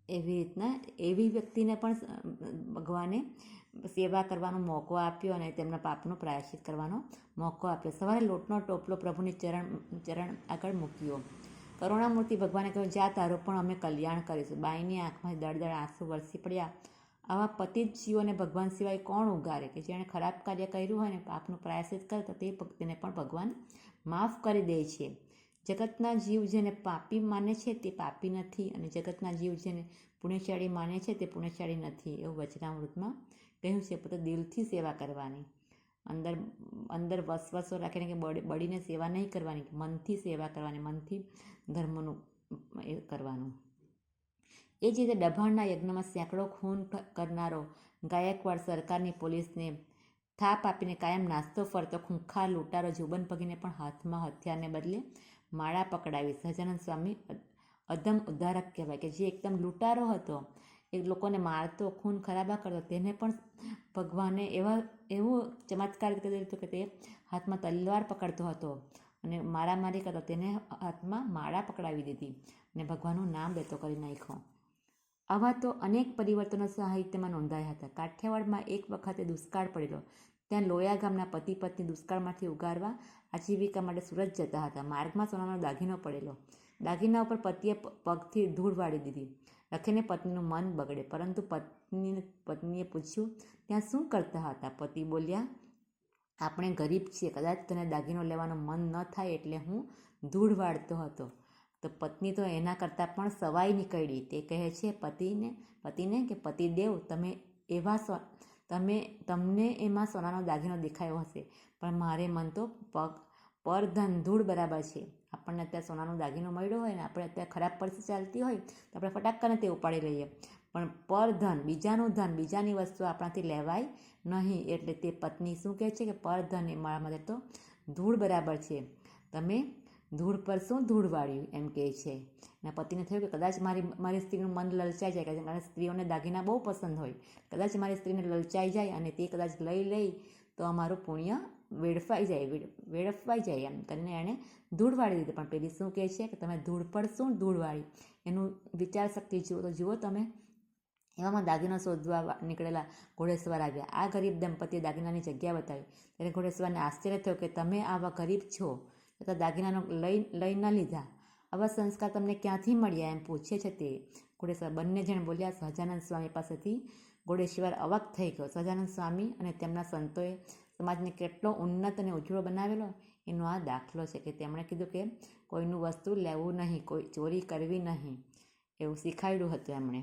એવી રીતના એવી વ્યક્તિને પણ ભગવાને સેવા કરવાનો મોકો આપ્યો અને તેમના પાપનો પ્રાયશ્ચિત કરવાનો મોકો આપ્યો. સવારે લોટનો ટોપલો પ્રભુની ચરણ આગળ મૂક્યો. કરુણામૂર્તિ ભગવાને કહ્યું, જા તારું પણ અમે કલ્યાણ કરીશું. બાઈની આંખમાંથી દળ આંસુ વરસી પડ્યા. આવા પતિત જીવોને ભગવાન સિવાય કોણ ઉગારે? કે જેણે ખરાબ કાર્ય કર્યું હોય ને પાપનું પ્રાયશ્ચિત કરે તો તે ભક્તિને પણ ભગવાન માફ કરી દે છે. જગતના જીવ જેને પાપી માને છે તે પાપી નથી, અને જગતના જીવ જેને પુણ્યશાળી માને છે તે પુણ્યશાળી નથી, એવું વચનામૃતમાં કહ્યું છે. પોતે દિલથી સેવા કરવાની, અંદર વસવસો રાખીને કે બળીને સેવા નહીં કરવાની, મનથી સેવા કરવાની, મનથી ધર્મનું એ કરવાનું. એ જ રીતે દભાણના યજ્ઞમાં સેંકડો ખૂન કરનારો ગાયકવાડ સરકારની પોલીસને થાપ આપીને કાયમ નાસ્તો ફરતો ખૂંખાર લૂંટારો જોબન પગીને પણ હાથમાં હથિયારને બદલે માળા પકડાવી. સહજાનંદ સ્વામી અધમ ઉદ્ધારક કહેવાય, કે જે એકદમ લૂંટારો હતો, એ લોકોને મારતો, ખૂન ખરાબા કરતો, તેને પણ ભગવાને એવું ચમત્કાર કરી દીધું કે તે હાથમાં તલવાર પકડતો હતો અને મારામારી કરતો, તેને હાથમાં માળા પકડાવી દીધી અને ભગવાનનું નામ લેતો કરી નાખ્યો. આવા તો અનેક પરિવર્તનો સાહિત્યમાં નોંધાયા હતા. કાઠિયાવાડમાં એક વખતે દુષ્કાળ પડેલો. ત્યાં લોયા ગામના પતિ પત્ની દુષ્કાળમાંથી ઉગારવા આજીવિકા માટે સુરત જતા હતા. માર્ગમાં સોનાનો દાગીનો પડેલો. દાગીના ઉપર પતિએ પગથી ધૂળ વાળી દીધી. લખીને પત્નીનું મન બગડે, પરંતુ પત્નીએ પૂછ્યું, ત્યાં શું કરતા હતા? પતિ બોલ્યા, આપણે ગરીબ છીએ, કદાચ તને દાગીનો લેવાનું મન ન થાય એટલે હું ધૂળ વાળતો હતો. તો પત્ની તો એના કરતાં પણ સવાઈ નીકળી. તે કહે છે પતિને કે પતિદેવ, તમને એમાં સોનાનો દાગીનો દેખાયો હશે, પણ મારે મન તો પરધન ધૂળ બરાબર છે. આપણને અત્યારે સોનાનો દાગીનો મળ્યો હોય ને આપણે અત્યારે ખરાબ પરિસ્થિતિ ચાલતી હોય તો આપણે ફટાકને તે ઉપાડી લઈએ, પણ પરધન, બીજાનું ધન, બીજાની વસ્તુ આપણાથી લેવાય નહીં. એટલે તે પત્ની શું કહે છે કે પરધન એ મારા માટે તો ધૂળ બરાબર છે, તમે ધૂળ પર શું ધૂળ વાળ્યું, એમ કહે છે. અને પતિને થયું કે કદાચ મારી સ્ત્રીનું મન લલચાઈ જાય, કારણ કે સ્ત્રીઓને દાગીના બહુ પસંદ હોય, કદાચ મારી સ્ત્રીને લલચાઈ જાય અને તે કદાચ લઈ તો અમારું પુણ્ય વેડફાઈ જાય, એમ કરીને એણે ધૂળ વાળી દીધી. પણ પેલી શું કહે છે કે તમે ધૂળ પર શું ધૂળ વાળી, એનું વિચાર શક્તિ જુઓ તો જુઓ તમે. એવામાં દાગીનો શોધવા નીકળેલા ઘોડેસવાર આવ્યા. આ ગરીબ દંપતીએ દાગીનાની જગ્યા બતાવી. ત્યારે ઘોડેસવારને આશ્ચર્ય થયું કે તમે આવા ગરીબ છો તો દાગીનાનો લઈ ન લીધા, આવા સંસ્કાર તમને ક્યાંથી મળ્યા, એમ પૂછે છે તે. ઘોડેસવાર બંને જણ બોલ્યા. સહજાનંદ સ્વામી પાસેથી ઘોડેશ્વર અવાક થઈ ગયો. સહજાનંદ સ્વામી અને તેમના સંતોએ સમાજને કેટલો ઉન્નત અને ઉજ્જવળ બનાવેલો એનો આ દાખલો છે, કે તેમણે કીધું કે કોઈનું વસ્તુ લેવું નહીં, કોઈ ચોરી કરવી નહીં, એવું શીખવાડ્યું હતું એમણે.